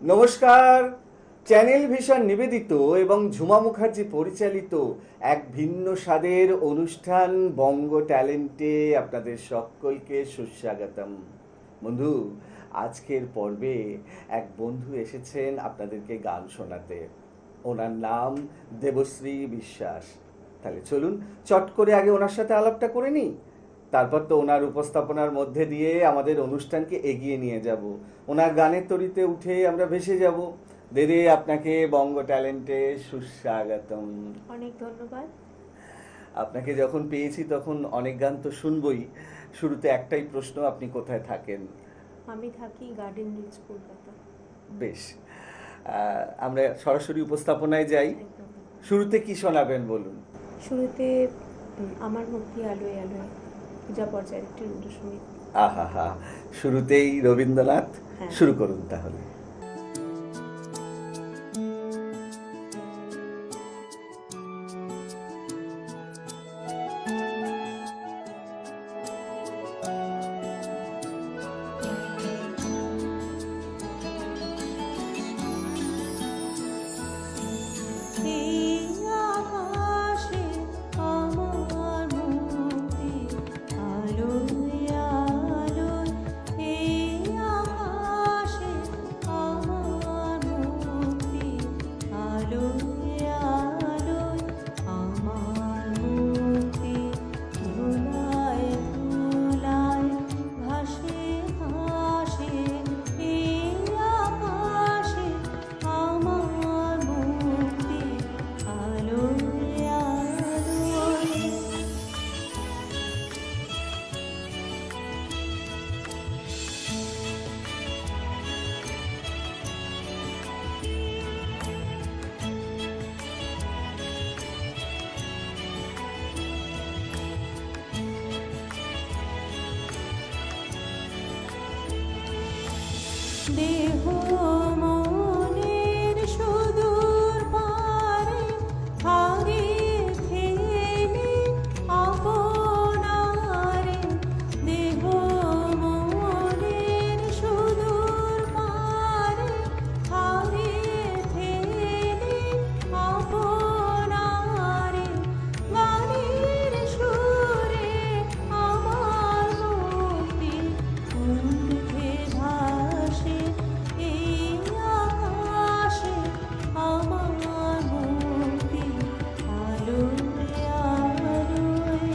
নমস্কার। Channel vision নিবেদিত এবং ঝুমা মুখার্জি পরিচালিত এক ভিন্ন স্বাদের অনুষ্ঠান বঙ্গ ট্যালেন্টে আপনাদের সকলকে সুস্বাগতম। বন্ধু, আজকের পর্বে এক বন্ধু এসেছেন আপনাদেরকে গান শোনাতে। ওনার নাম দেবশ্রী বিশ্বাস। তাহলে চলুন চট করে আগে ওনার সাথে আলাপটা করে নিই, তারপর তো ওনার উপস্থাপনার মধ্যে দিয়ে আমাদের অনুষ্ঠানকে এগিয়ে নিয়ে যাব। ওনার গানের তরিতে উঠে আমরা ভেসে যাব। দিদি, আপনাকে বঙ্গ ট্যালেন্টে সুস্বাগতম। অনেক ধন্যবাদ। আপনাকে যখন পেয়েছি তখন অনেক গান তো শুনবই। শুরুতে একটাই প্রশ্ন, আপনি কোথায় থাকেন? আমি থাকি গার্ডেন রিচ, কলকাতা। বেশ, আমরা সরাসরি উপস্থাপনায় যাই। একদম। শুরুতে কি শোনাবেন বলুন? শুরুতে আমার মুক্তি আলোয় আলোয়, পূজা পর্যায়ের একটি রবীন্দ্রসঙ্গীত। আহা হা, শুরুতেই রবীন্দ্রনাথ। হ্যাঁ। শুরু করুন তাহলে। দেহ মনের সুদূর পারে হারিয়ে ফেলে আপনারে। দেহ মনের সুদূর পারে হারিয়ে ফেলে আপনারে। গানের সুরে আমার মুক্তি উঠে ভাসে এই আকাশে। আমার মুক্তি আলোয় আলোয়।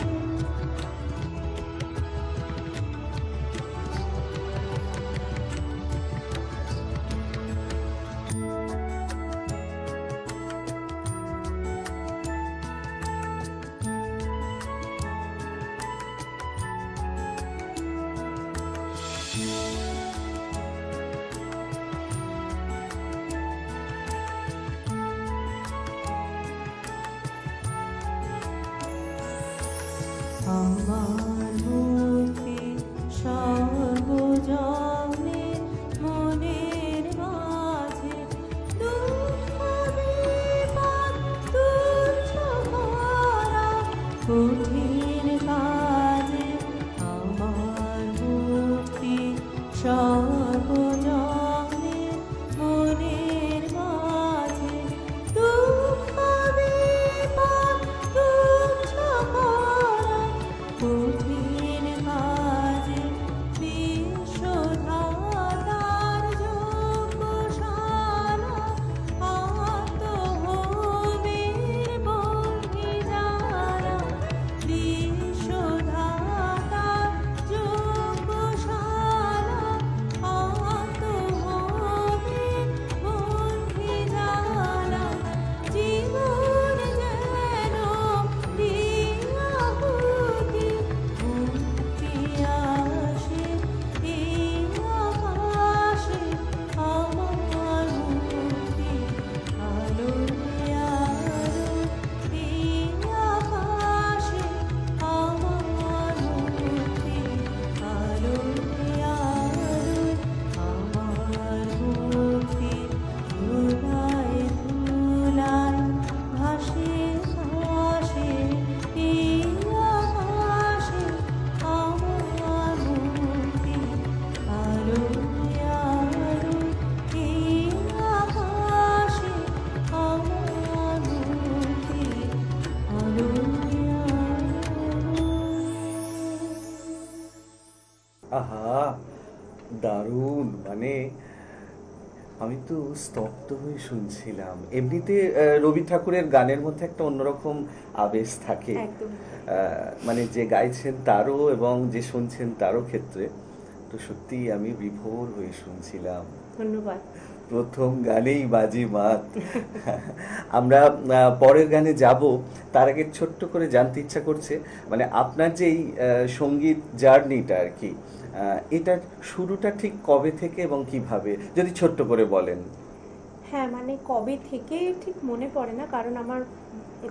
আমার মুক্তি সর্বজনে মনের মাঝে। দুঃখ বিপদ তুচ্ছ করা কঠিন কাজে। আমার মুক্তি সর্বজনে মনের মাঝে। দুঃখ বিপদ তুচ্ছ করা কঠিন কাজে। বিশ্বধাতার যোগশালা আত্মহোমের বন্ধি যারা। বিশ্বধাতার যোগশালা আহা, দারুণ! মানে আমি তো স্তব্ধ হয়ে শুনছিলাম। এমনিতে রবি ঠাকুরের গানের মধ্যে একটা অন্যরকম আবেশ থাকে। একদম। মানে যে গাইছেন তারও এবং যে শুনছেন তারও ক্ষেত্রে। তো সত্যিই আমি বিভোর হয়ে শুনছিলাম। ধন্যবাদ। প্রথম গানেই বাজিমাত। আমরা পরের গানে যাব, তার আগে ছোট্ট করে জানতে ইচ্ছা করছে, মানে আপনার যে এই সঙ্গীত জার্নিটা আর কি, এটার শুরুটা ঠিক কবে থেকে এবং কিভাবে, যদি ছোট্ট করে বলেন। হ্যাঁ, মানে কবে থেকে ঠিক মনে পড়ে না, কারণ আমার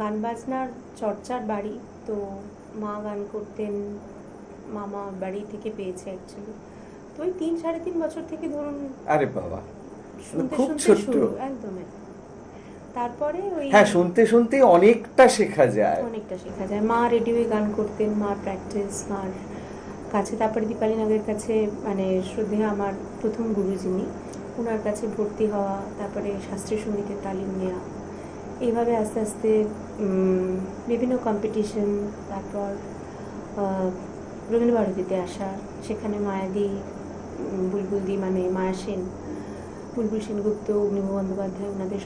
গান বাজনার চর্চার বাড়ি। তো মা গান করতেন, মামা বাড়ি থেকে পেয়েছে অ্যাকচুয়ালি। তো ওই 3-3.5 বছর থেকে ধরুন আরে বাবা, শুনতে খুব শুনতে ছোট্ট। শুরু, একদম একদম। তারপরে ওই হ্যাঁ, শুনতে শুনতে অনেকটা শেখা যায়। অনেকটা শেখা যায়। মা রেডিওয়ে গান করতেন, মার প্র্যাকটিস, মার কাছে, তারপরে দীপালি নাগের কাছে, মানে শ্রদ্ধেয় আমার প্রথম গুরু যিনি, ওনার কাছে ভর্তি হওয়া, তারপরে শাস্ত্রীয় সঙ্গীতের তালিম নেওয়া, এইভাবে আস্তে আস্তে বিভিন্ন কম্পিটিশন, তারপর রবীন্দ্রভারতীতে আসা, সেখানে মায়াদি, বুলবুলদি মানে মায়া সেন, বুলবুল সেনগুপ্ত, অগ্নিভ বন্দ্যোপাধ্যায়, ওনাদের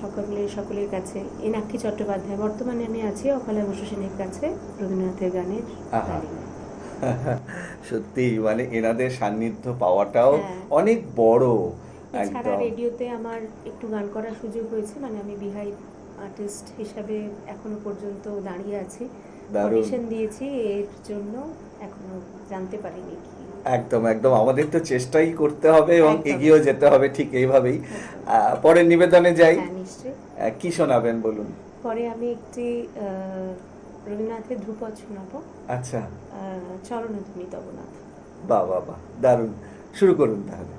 সকলের কাছে, এনাক্ষী চট্টোপাধ্যায়, বর্তমানে আমি আছি অকলা বসু সেনের কাছে রবীন্দ্রনাথের গানের আহা। তালিমে। সত্যি মানে এনাদের সান্নিধ্য পাওয়াটাও হ্যাঁ। অনেক বড়। এছাড়া একদম রেডিওতে আমার একটু গান করার সুযোগ হয়েছে, মানে আমি বিহাইভ আর্টিস্ট হিসাবে এখনো পর্যন্ত দাঁড়িয়ে আছি। দারুণ। অডিশন দিয়েছি, এর জন্য এখনো জানতে পারিনি কি। একদম একদম, আমাদের তো চেষ্টাই করতে হবে এবং একদম। এগিয়েও যেতে হবে ঠিক এইভাবেই। একদম। পরের নিবেদনে যাই। হ্যাঁ, নিশ্চয়ই। কি শোনাবেন বলুন। পরে আমি একটি রবীন্দ্রনাথের ধ্রুপদ শোনাবো, আচ্ছা, চরণধ্বনি তবনাথ। বাহ বাহ বাহ, দারুণ। শুরু করুন তাহলে।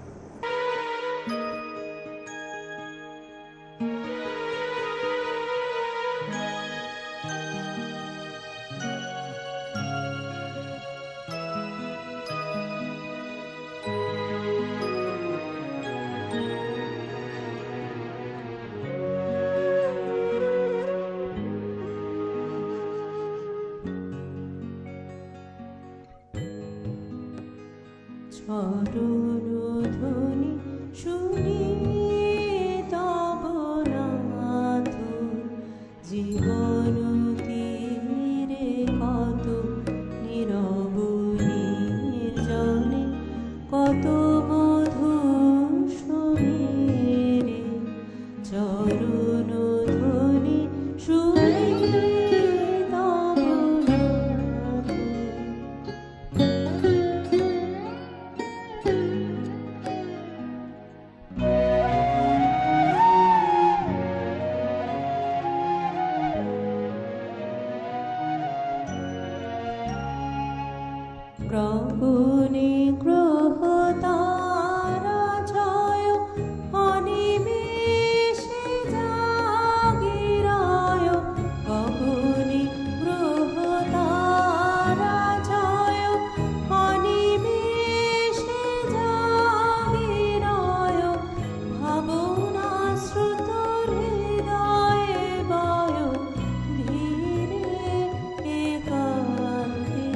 চরণধ্বনি শুনি তব নাথ, জীবন তীরে কত নীরব নির্জনে, কত মধু সমীরে, চরণধ্বনি শুনি তব নাথ। গ্রহণে গ্রহ তারা জয়, অনিমেষে জাগিরায়। গগনে গ্রহ তারা জয়, অনিমেষে জাগিরায়। ভাবনা শ্রুত হৃদয়ে বয়, ধীরে একান্তে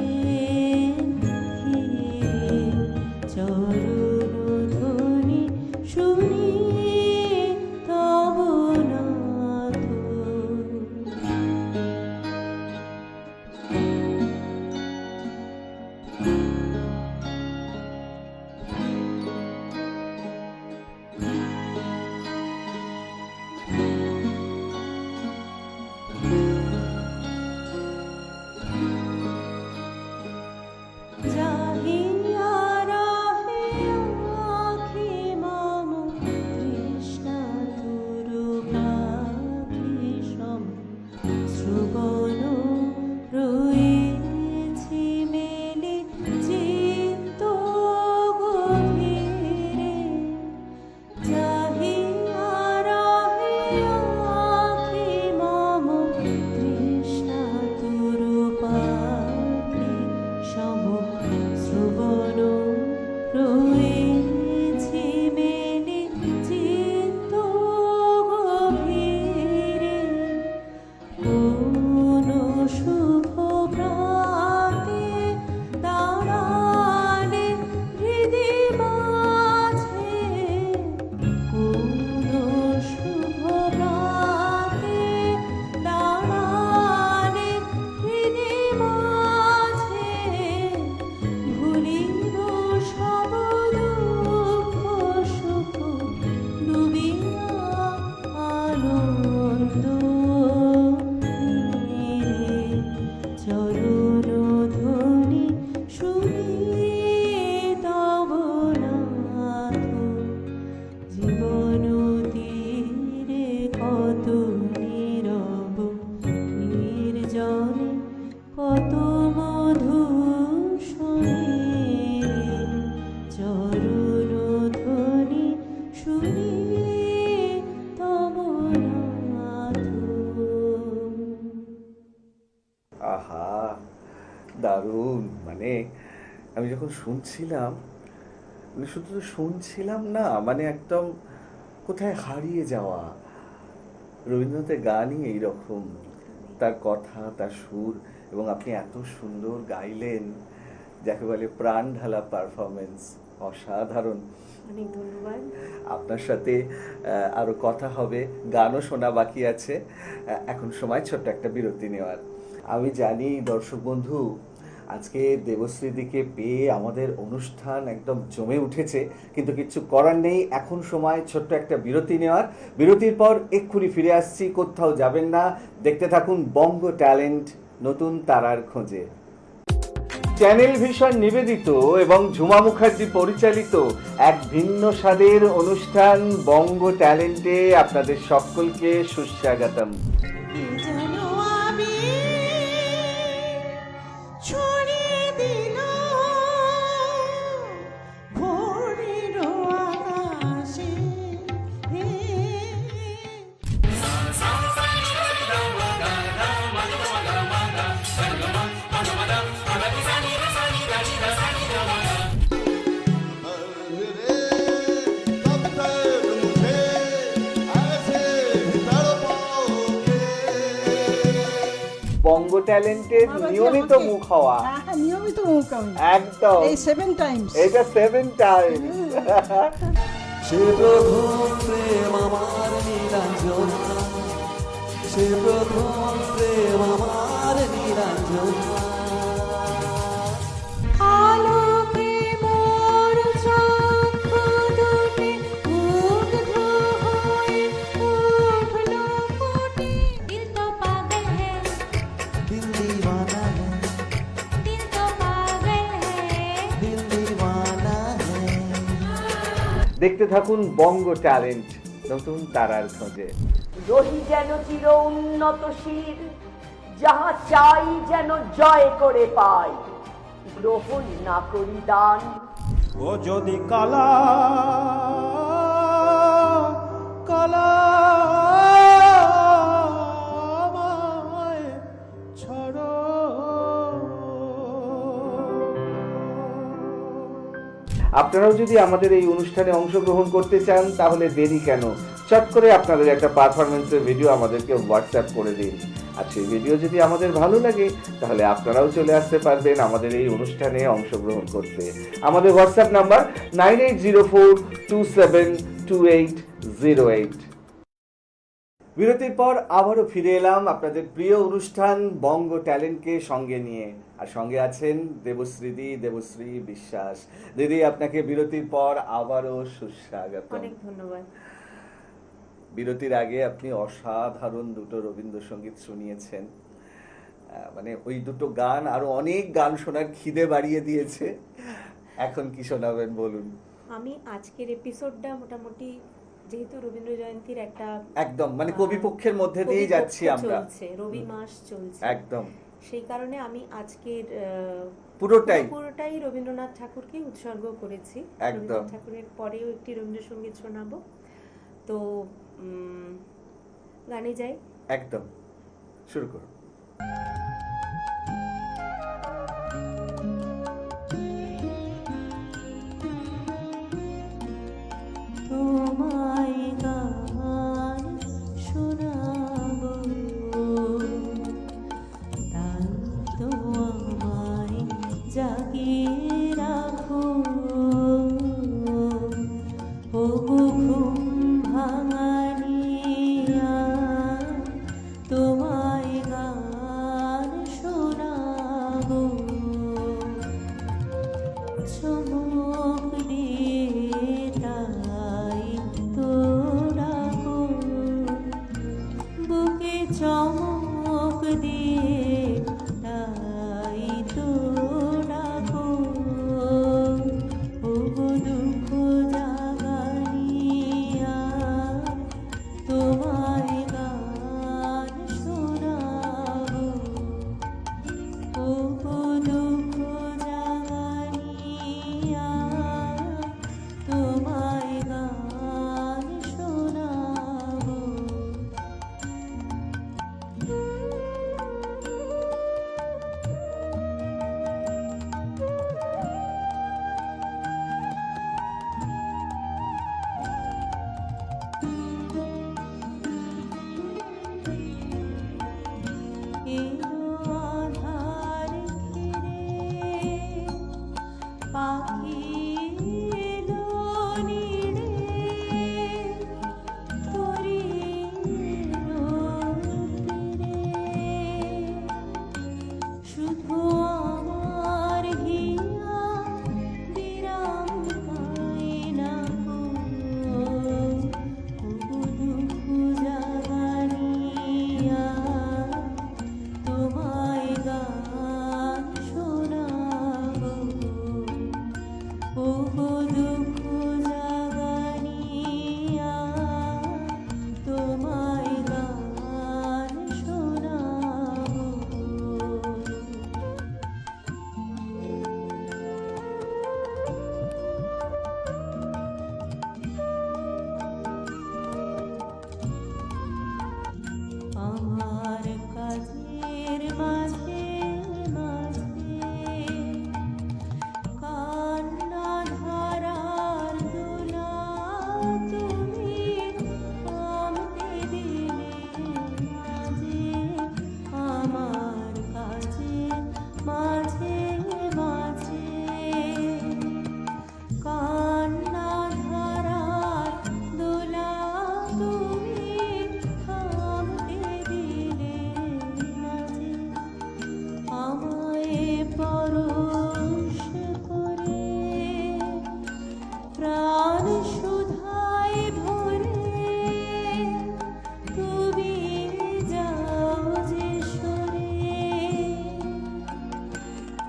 ধীরে। দারুণ, মানে আমি যখন শুনছিলাম, মানে শুধু তো শুনছিলাম না, মানে একদম কোথায় হারিয়ে যাওয়া। রবীন্দ্রনাথের গানই এইরকম, তার কথা, তার সুর, এবং আপনি এত সুন্দর গাইলেন, যাকে বলে প্রাণ ঢালা পারফরমেন্স, অসাধারণ। অনেক ধন্যবাদ। আপনার সাথে আরো কথা হবে, গানও শোনা বাকি আছে। এখন সময় ছোট্ট একটা বিরতি নেওয়ার। আমি জানি দর্শক বন্ধু, আজকে দেবশ্রীদিকে পেয়ে আমাদের অনুষ্ঠান একদম জমে উঠেছে, কিন্তু কিছু করার নেই। এখন সময় ছোট্ট একটা বিরতি নেওয়ার। বিরতির পর এক্ষুনি ফিরে আসছি, কোথাও যাবেন না, দেখতে থাকুন বঙ্গ ট্যালেন্ট, নতুন তারার খোঁজে। চ্যানেল ভিশন নিবেদিত এবং ঝুমা মুখার্জি পরিচালিত এক ভিন্ন স্বাদের অনুষ্ঠান বঙ্গ ট্যালেন্টে আপনাদের সকলকে সুস্বাগতম। কি যেন আমি ছড়িয়ে দিল ভোরের আকাশে। कब तक मुझे ऐसे तड़पाओगे? বঙ্গ ট্যালেন্টের নিয়মিত মুখ হওয়া, হ্যাঁ, নিয়মিত মুখ আমি একদম এই 7 টাইমস। এটা 7 টাইম। সে প্রথম প্রেম আমার নীলাঞ্জনা, সে প্রথম প্রেম আমার নীলাঞ্জনা। আলোকে মোর চক্ষু দুটি মুগ্ধ হয়ে উঠল ফুটে। দিল তো পাগল है, দিল দিওয়ানা হ্যায়, दिल तो पागल है। দিল দিওয়ানা হ্যায়। দেখতে থাকুন বঙ্গ ট্যালেন্ট, নতুন তারার খোঁজে। রহি যেন চির উন্নতশীল, যাহা চাই যেন জয় করে পাই, গ্রহণ না করি দান। ও যদি কালা কালা আমায় ছাড়ো। আপনারাও যদি আমাদের এই অনুষ্ঠানে অংশগ্রহণ করতে চান, তাহলে দেরি কেন, চট করে আপনাদের একটা পারফরমেন্সের ভিডিও আমাদেরকে হোয়াটসঅ্যাপ করে দিন। আর সেই ভিডিও যদি আমাদের ভালো লাগে, তাহলে আপনারাও চলে আসতে পারবেন আমাদের এই অনুষ্ঠানে অংশগ্রহণ করতে। আমাদের হোয়াটসঅ্যাপ নাম্বার 9804272808। বিরতির পর আবারও ফিরে এলাম আপনাদের প্রিয় অনুষ্ঠান বঙ্গ ট্যালেন্টকে সঙ্গে নিয়ে, আর সঙ্গে আছেন দেবশ্রী বিশ্বাস। দিদি, আপনাকে বিরতির পর আবারও সুস্বাগত। অনেক ধন্যবাদ। বিরতির আগে আপনি অসাধারণ দুটো রবীন্দ্রসঙ্গীত শুনিয়েছেন, মানে ওই দুটো গান আরো অনেক গান শোনার খিদে বাড়িয়ে দিয়েছে। এখন কি শোনাবেন বলুন? আমি আজকের এপিসোডটা মোটামুটি, যেহেতু রবীন্দ্র জয়ন্তীর একটা একদম মানে কবিপক্ষের মধ্যে দিয়ে যাচ্ছি আমরা, চলছে, রবি মাস চলছে, একদম সেই কারণে আমি আজকের পুরোটাই রবীন্দ্রনাথ ঠাকুরকে উৎসর্গ করেছি। একদম। রবীন্দ্রনাথ ঠাকুরের পরেও একটি রবীন্দ্রসঙ্গীত শোনাবো, তো গানে যাই। একদম, শুরু করুন। তোমায় গান শোনাবো, তাই তো আমায় জাগিয়ে রাখো। ও ঘুম ভাঙানিয়া, তোমায় গান শোনাবো। চমক দিয়ে তাই তো ডাকো, বুকে চমক দিয়ে তাই তো ডাকো। ও দুঃখ জাগানিয়া, তোমায় গান শোনাবো। ও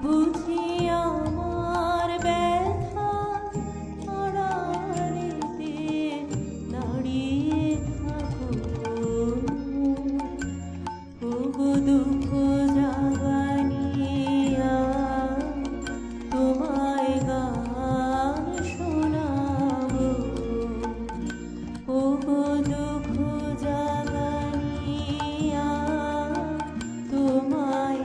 বুঝি আমার ব্যথা আড়ালেতে দাঁড়িয়ে থাকো ওগো দুঃখ জাগানিয়া তোমায় গান শোনাবো ওগো দুঃখ জাগানিয়া তোমায়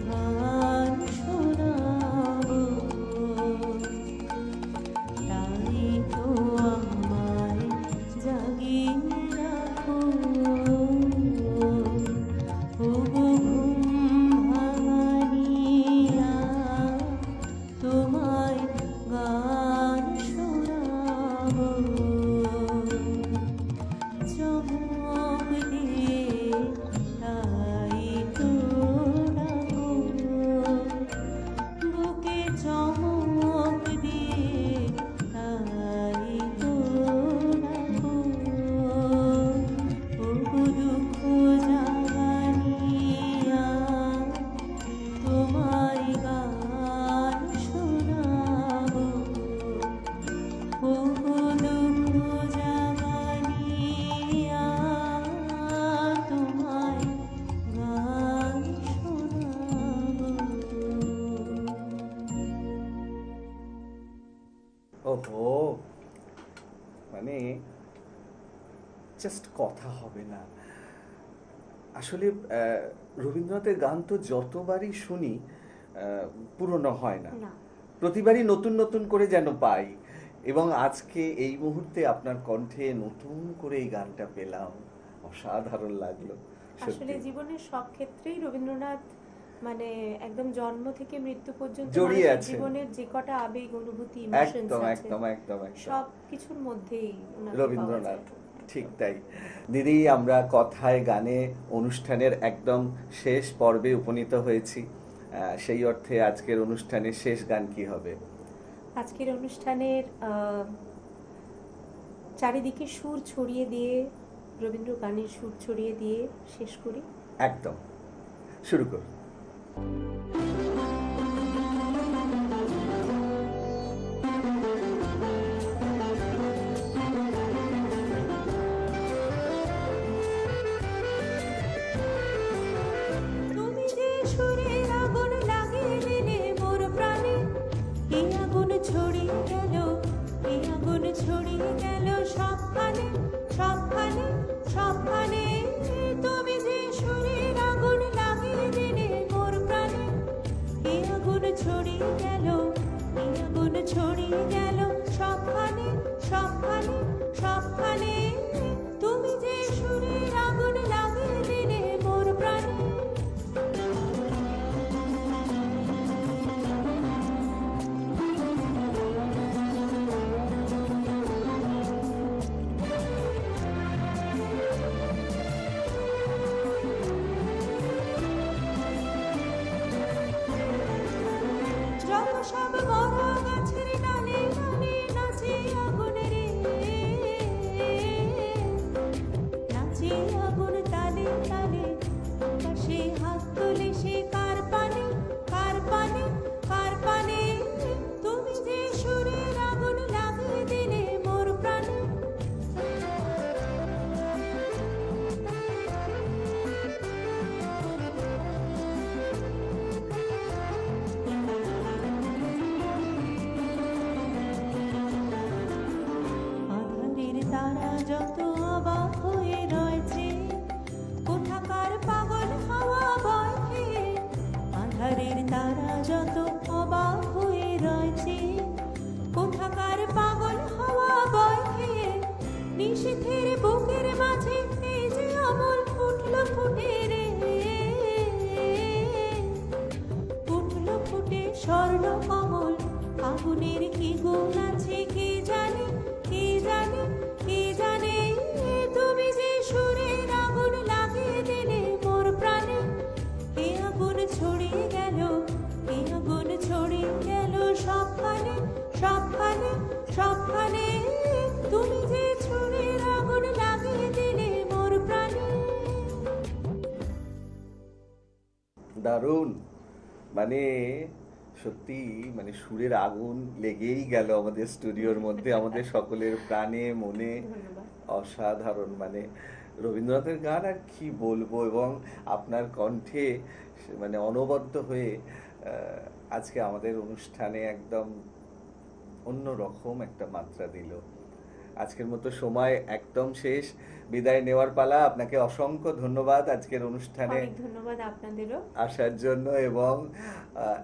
গান শোনাবো তাই তো আমায় জাগিয়ে রাখো ওগো ঘুম ভাঙানিয়া তোমায় গান শোনাবো চমক দিয়ে তাই তো ডাকো বুকে চমক দিয়ে তাই তো ডাকো ওগো দুঃখ জাগানিয়া তোমায় গান শোনাবো ওগো দুঃখ জাগানিয়া তোমায় গান শোনাবো ওহো, মানে জাস্ট কথা হবে না। আসলে রবীন্দ্রনাথের গান তো যতবারই শুনি পুরনো হয় না, না প্রতিবারই নতুন নতুন করে যেন পাই। এবং আজকে এই মুহূর্তে আপনার কণ্ঠে নতুন করে এই গানটা পেলাম, অসাধারণ লাগলো আসলে সত্যি। জীবনের সব ক্ষেত্রেই রবীন্দ্রনাথ মানে একদম জন্ম থেকে মৃত্যু পর্যন্ত জড়িয়ে মানুষের আছে। জীবনের যে কটা আবেগ অনুভূতি ইমোশনস একদম আছে একদম একদম একদম সব কিছুর মধ্যেই ওনাকে পাওয়া রবীন্দ্রনাথ, যায়। ঠিক তাই। দিদি, আমরা কথায় গানে অনুষ্ঠানের একদম শেষ পর্বে উপনীত হয়েছি। সেই অর্থে আজকের অনুষ্ঠানের শেষ গান কি হবে? আজকের অনুষ্ঠানের চারিদিকে সুর ছড়িয়ে দিয়ে, রবীন্দ্র গানের সুর ছড়িয়ে দিয়ে শেষ করি। একদম, শুরু করুন। তুমি যে সুরের আগুন লাগিয়ে দিলে মোর প্রাণে এই আগুন ছড়িয়ে গেল এই আগুন ছড়িয়ে গেল সবখানে সবখানে সবখানে তুমি যে সুরের আগুন লাগিয়ে দিলে মোর প্রাণে এই আগুন ছড়িয়ে গেল এই আগুন ছড়িয়ে গেল সবখানে সবখানে সবখানে তুমি যে সুরের আগুন লাগিয়ে দিলে মোর প্রাণে যত সব মরা গাছের ডালে ডালে নাচে আগুন রে নাচে আগুন তালে তালে আকাশে হাত তোলে সে কার পানে কার পানে কার পানে তুমি যে সুরের আগুন লাগিয়ে দিলে মোর প্রাণে আধারের তারা যত অবাক হয়ে রয়েছে কোথাকার পাগল হাওয়া বয় খেয়ে আধারের তারা যত অবাক হয়ে রয়েছে কোথাকার পাগল হাওয়া বয় খেয়ে নিশীথের বুকের মাঝে এই যে অমল ফুটলো ফুটে রে ফুটলো ফুটে স্বর্ণ কমল আগুনের কি গুণ আছে কে জানে কে জানে কে জানে তুমি যে সুরের আগুন লাগিয়ে দিলে মোর প্রাণে এ আগুন ছড়িয়ে গেল এ আগুন ছড়িয়ে গেল সবখানে সবখানে সবখানে তুমি যে সুরের আগুন লাগিয়ে দিলে মোর প্রাণে দারুণ, মানে সত্যি মানে সুরের আগুন লেগেই গেল আমাদের স্টুডিওর মধ্যে, আমাদের সকলের প্রাণে মনে। ধন্যবাদ। অসাধারণ, মানে রবীন্দ্রনাথের গান আর কি বলবো, এবং আপনার কণ্ঠে মানে অনবদ্য হয়ে আজকে আমাদের অনুষ্ঠানে একদম অন্য রকম একটা মাত্রা দিল। আজকের মতো সময় একদম শেষ, বিদায় নেওয়ার পালা। আপনাকে অসংখ্য ধন্যবাদ আজকের অনুষ্ঠানে অনেক ধন্যবাদ আপনাদেরও। আসার জন্য এবং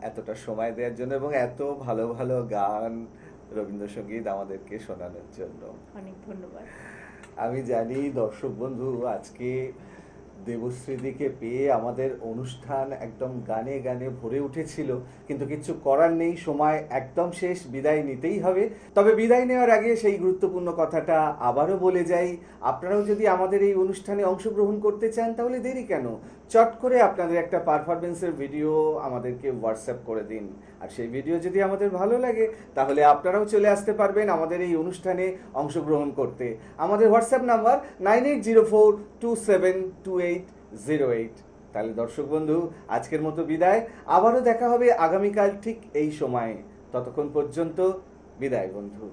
এতটা সময় দেওয়ার জন্য এবং এত ভালো ভালো গান রবীন্দ্রসঙ্গীত আমাদেরকে শোনানোর জন্য। অনেক ধন্যবাদ। আমি জানি দর্শক বন্ধু আজকে দেবশ্রীদিকে পেয়ে আমাদের অনুষ্ঠান একদম গানে গানে ভরে উঠেছিল, কিন্তু কিছু করার নেই, সময় একদম শেষ, বিদায় নিতেই হবে। তবে বিদায় নেওয়ার আগে সেই গুরুত্বপূর্ণ কথাটা আবারও বলে যাই, আপনারাও যদি আমাদের এই অনুষ্ঠানে অংশগ্রহণ করতে চান তাহলে দেরি কেন, চট করে আপনাদের একটা পারফরমেন্সের ভিডিও আমাদেরকে হোয়াটসঅ্যাপ করে দিন। আর সেই ভিডিও যদি আমাদের ভালো লাগে তাহলে আপনারাও চলে আসতে পারবেন আমাদের এই অনুষ্ঠানে অংশগ্রহণ করতে। আমাদের হোয়াটসঅ্যাপ নাম্বার 9804272808। তাহলে দর্শক বন্ধু আজকের মতো বিদায়, আবারও দেখা হবে আগামীকাল ঠিক এই সময়ে। ততক্ষণ পর্যন্ত বিদায় বন্ধু।